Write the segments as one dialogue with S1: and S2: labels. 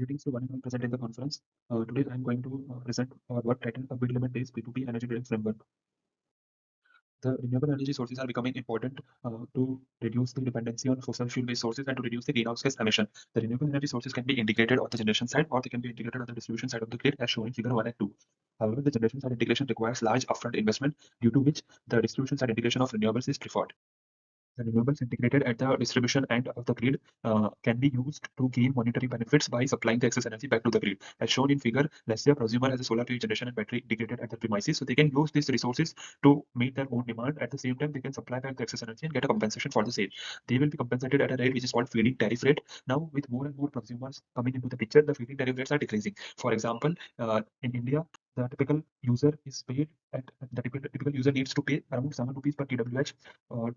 S1: Greetings to one and all present in the conference. Today I am going to present our work title, a bid limit based P2P energy trading framework. The renewable energy sources are becoming important to reduce the dependency on fossil fuel based sources and to reduce the greenhouse gas emission. The renewable energy sources can be integrated on the generation side or they can be integrated on the distribution side of the grid as shown in figure 1 and 2. However, the generation side integration requires large upfront investment, due to which the distribution side integration of renewables is preferred. The renewables integrated at the distribution end of the grid can be used to gain monetary benefits by supplying the excess energy back to the grid. As shown in figure, let's say a prosumer has a solar PV generation and battery integrated at the premises, so they can use these resources to meet their own demand. At the same time, they can supply back the excess energy and get a compensation for the sale. They will be compensated at a rate which is called feed-in tariff rate. Now, with more and more prosumers coming into the picture, the feed-in tariff rates are decreasing. For example, in India, the typical user is paid at the typical user needs to pay around 7 rupees per kWh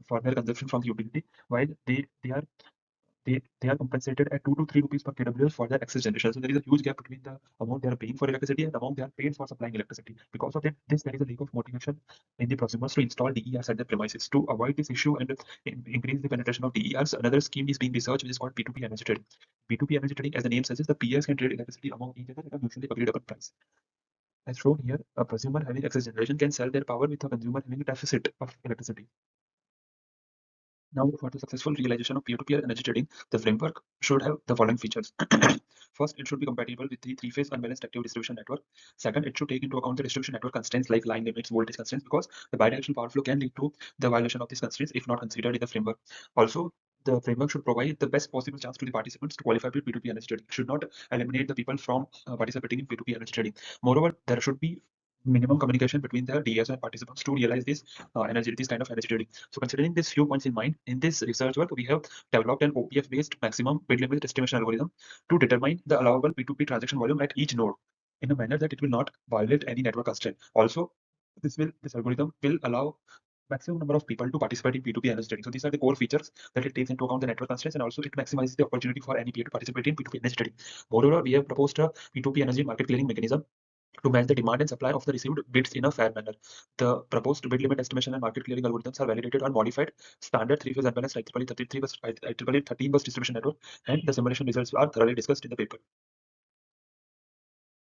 S1: for their consumption from the utility, while they are compensated at 2 to 3 rupees per kWh for their excess generation. So there is a huge gap between the amount they are paying for electricity and the amount they are paid for supplying electricity. Because of that, there is a lack of motivation in the prosumers to install DERs at their premises. To avoid this issue and increase the penetration of DERs, another scheme is being researched, which is called P2P energy trading. P2P energy trading, as the name suggests, the peers can trade electricity among each other at a mutually agreed upon price. As shown here, a prosumer having excess generation can sell their power with a consumer having a deficit of electricity. Now, for the successful realization of peer-to-peer energy trading, the framework should have the following features. First, it should be compatible with the three-phase unbalanced active distribution network. Second, it should take into account the distribution network constraints like line limits, voltage constraints, because the bidirectional power flow can lead to the violation of these constraints if not considered in the framework. Also, the framework should provide the best possible chance to the participants to qualify for P2P energy trading. It should not eliminate the people from participating in P2P energy trading. Moreover, there should be minimum communication between the DSO and participants to realize this this kind of energy trading. So considering these few points in mind, in this research work, we have developed an OPF-based maximum bid limit estimation algorithm to determine the allowable P2P transaction volume at each node in a manner that it will not violate any network constraint. Also, this algorithm will allow maximum number of people to participate in P2P energy trading. So these are the core features that it takes into account the network constraints, and also it maximizes the opportunity for any peer to participate in P2P energy trading. Moreover, we have proposed a P2P energy market clearing mechanism to match the demand and supply of the received bids in a fair manner. The proposed bid limit estimation and market clearing algorithms are validated on modified standard three-phase unbalanced IEEE 33 bus IEEE 13 bus distribution network, and the simulation results are thoroughly discussed in the paper.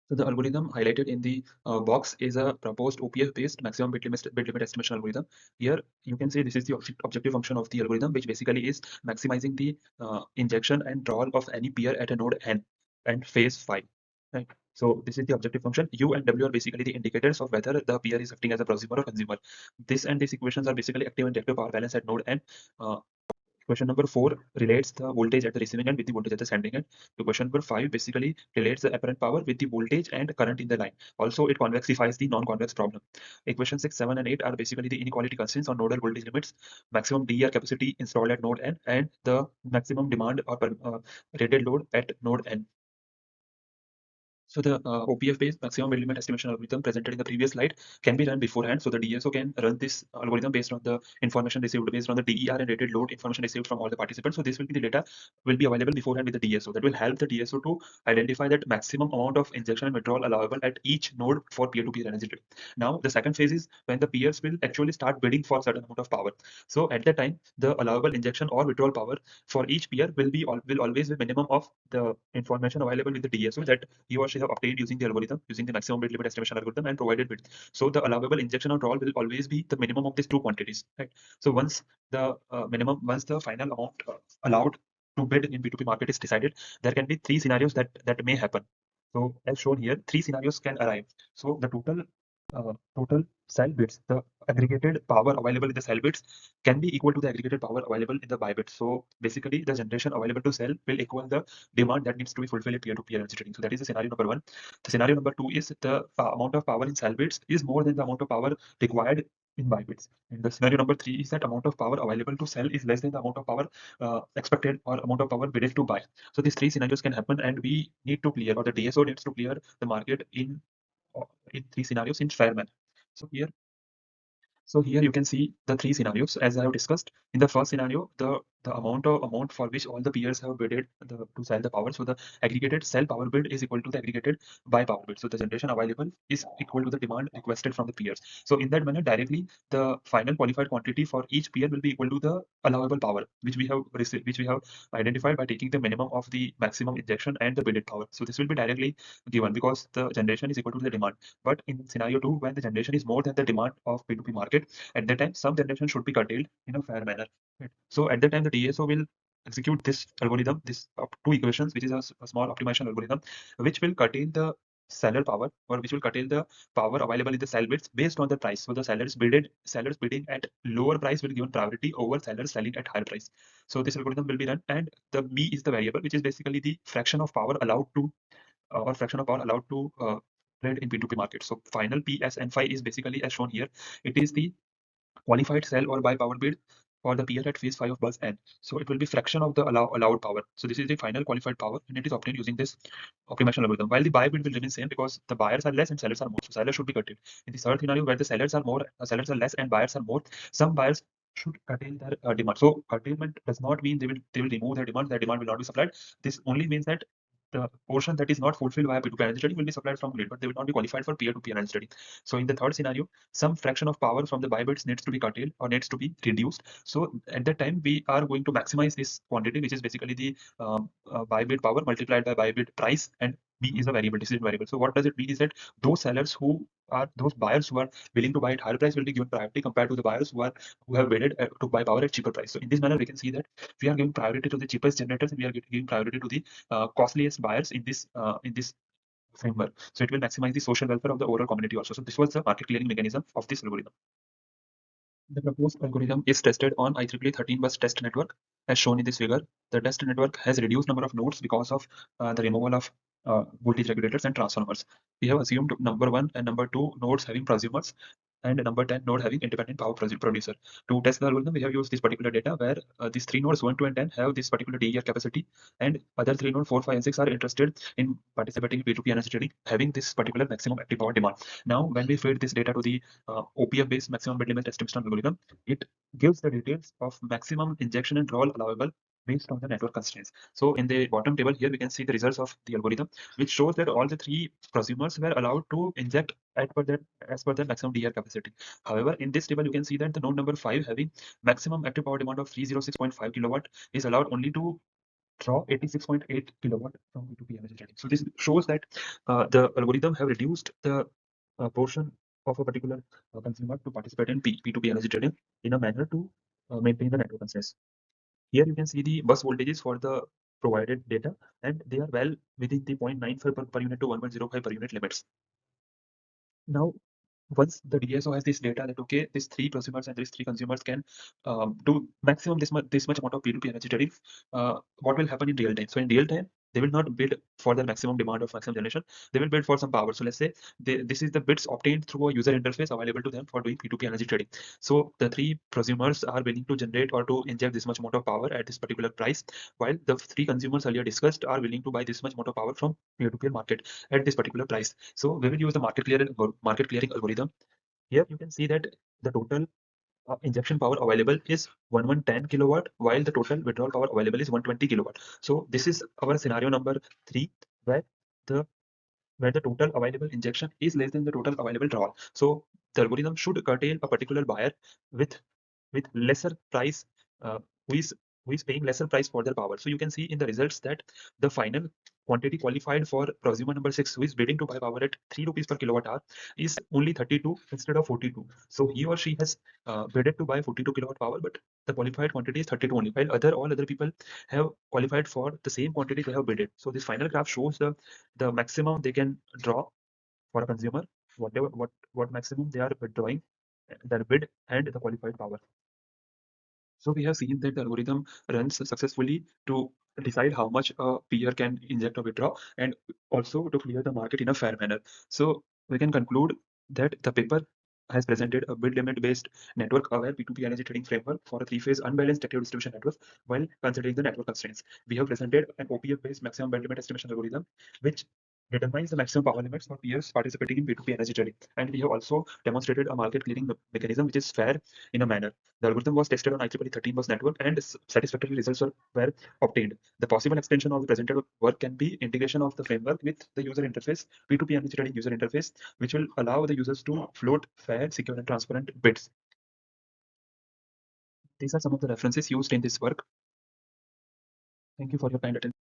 S1: So the algorithm highlighted in the box is a proposed OPF-based maximum bid limit estimation algorithm. Here you can see this is the objective function of the algorithm, which basically is maximizing the injection and drawal of any peer at a node N and phase 5. Right. So this is the objective function. U and W are basically the indicators of whether the peer is acting as a prosumer or consumer. This and these equations are basically active and reactive power balance at node N. Question number 4 relates the voltage at the receiving end with the voltage at the sending end. So question number 5 basically relates the apparent power with the voltage and current in the line. Also, it convexifies the non-convex problem. Equation 6, 7, and 8 are basically the inequality constraints on nodal voltage limits, maximum DER capacity installed at node N, and the maximum demand or rated load at node N. So the OPF-based maximum bid limit estimation algorithm presented in the previous slide can be run beforehand. So the DSO can run this algorithm based on the information received, based on the DER and rated load information received from all the participants. So this will be the data will be available beforehand with the DSO. That will help the DSO to identify that maximum amount of injection and withdrawal allowable at each node for peer-to-peer energy trading. Now the second phase is when the peers will actually start bidding for a certain amount of power. So at that time, the allowable injection or withdrawal power for each peer will always be minimum of the information available with the DSO that he or she have obtained using the algorithm, using the maximum bid limit estimation algorithm and provided bid. So the allowable injection or withdrawal will always be the minimum of these two quantities, right? So once the final amount allowed to bid in P2P market is decided, there can be three scenarios that may happen. So as shown here, three scenarios can arrive. So the total cell bids, the aggregated power available in the cell bids can be equal to the aggregated power available in the buy bids. So basically, the generation available to sell will equal the demand that needs to be fulfilled in peer-to-peer energy trading. So that is the scenario number 1. The scenario number 2 is the amount of power in cell bids is more than the amount of power required in buy bids. And the scenario number 3 is that amount of power available to sell is less than the amount of power expected or amount of power bidded to buy. So these three scenarios can happen, and we need to clear, or the DSO needs to clear the market in three scenarios in fair manner. So here you can see the three scenarios as I have discussed. In the first scenario, the the amount for which all the peers have bidded to sell the power. So the aggregated sell power bid is equal to the aggregated buy power bid. So the generation available is equal to the demand requested from the peers. So in that manner, directly the final qualified quantity for each peer will be equal to the allowable power, which we have received, which we have identified by taking the minimum of the maximum injection and the bidded power. So this will be directly given because the generation is equal to the demand. But in scenario 2, when the generation is more than the demand of P2P market, at that time some generation should be curtailed in a fair manner. Right. So at that time the DSO will execute this algorithm, this two equations, which is a small optimization algorithm, which will curtail the seller power, or which will curtail the power available in the sell bids based on the price. So the sellers bidding at lower price will given priority over sellers selling at higher price. So this algorithm will be run, and the B is the variable, which is basically the fraction of power allowed to trade in P2P market. So final P, S, and phi is basically as shown here. It is the qualified sell or buy power bid for the peer at phase 5 of bus n. So it will be fraction of the allowed power. So this is the final qualified power, and it is obtained using this optimization algorithm. While the buy bid will remain same because the buyers are less and sellers are more. So sellers should be curtailed. In the third scenario where the sellers are less and buyers are more, some buyers should curtail their demand. So curtailment does not mean they will remove their demand. Their demand will not be supplied. This only means that the portion that is not fulfilled via P2P energy trading will be supplied from grid, but they will not be qualified for peer-to-peer energy trading. So in the third scenario, some fraction of power from the buy bids needs to be curtailed or needs to be reduced. So at that time, we are going to maximize this quantity, which is basically the buy bid power multiplied by buy bid price, and B is a variable, decision variable. So what does it mean is that those buyers who are willing to buy at higher price will be given priority compared to the buyers who have bidded to buy power at cheaper price. So in this manner, we can see that we are giving priority to the cheapest generators, and we are giving priority to the costliest buyers in this framework. So it will maximize the social welfare of the overall community also. So this was the market clearing mechanism of this algorithm. The proposed algorithm is tested on IEEE 13 bus test network as shown in this figure. The test network has reduced number of nodes because of the removal of voltage regulators and transformers. We have assumed number 1 and number 2 nodes having prosumers and number 10 node having independent power producer. To test the algorithm, we have used this particular data where these three nodes 1, 2, and 10 have this particular DER capacity, and other three nodes 4, 5, and 6 are interested in participating in P2P energy trading, having this particular maximum active power demand. Now, when we feed this data to the OPF-based maximum bid limit estimation algorithm, it gives the details of maximum injection and draw allowable based on the network constraints. So in the bottom table here, we can see the results of the algorithm, which shows that all the three prosumers were allowed to inject as per their maximum DR capacity. However, in this table, you can see that the node number 5 having maximum active power demand of 306.5 kilowatt is allowed only to draw 86.8 kilowatt from P2P energy trading. So this shows that the algorithm have reduced the portion of a particular consumer to participate in P2P energy trading in a manner to maintain the network constraints. Here you can see the bus voltages for the provided data, and they are well within the 0.95 per unit to 1.05 per unit limits. Now, once the DSO has this data that okay, these three prosumers and these three consumers can do maximum this much amount of P2P energy trading, what will happen in real time? So in real time, they will not bid for the maximum demand of maximum generation. They will bid for some power. So let's say this is the bids obtained through a user interface available to them for doing P2P energy trading. So the three prosumers are willing to generate or to inject this much amount of power at this particular price, while the three consumers earlier discussed are willing to buy this much amount of power from peer-to-peer market at this particular price. So we will use the market clearing algorithm. Here you can see that the total injection power available is 1110 kilowatt, while the total withdrawal power available is 120 kilowatt. So this is our scenario number 3, where the total available injection is less than the total available draw. So the algorithm should curtail a particular buyer with lesser price, who is paying lesser price for their power. So you can see in the results that the final quantity qualified for prosumer number 6, who is bidding to buy power at 3 rupees per kilowatt hour, is only 32 instead of 42. So he or she has bidded to buy 42 kilowatt power, but the qualified quantity is 32 only, while all other people have qualified for the same quantity they have bidded. So this final graph shows the maximum they can draw for a consumer, what maximum they are withdrawing, their bid and the qualified power. So we have seen that the algorithm runs successfully to decide how much a peer can inject or withdraw, and also to clear the market in a fair manner. So we can conclude that the paper has presented a bid limit based network aware P2P energy trading framework for a three-phase unbalanced active distribution network while considering the network constraints. We have presented an OPF based maximum bid limit estimation algorithm, which determines the maximum power limits for peers participating in P2P energy trading. And we have also demonstrated a market clearing mechanism which is fair in a manner. The algorithm was tested on IEEE 13 bus network and satisfactory results were obtained. The possible extension of the presented work can be integration of the framework with the user interface, P2P energy trading user interface, which will allow the users to float fair, secure, and transparent bids. These are some of the references used in this work. Thank you for your kind attention.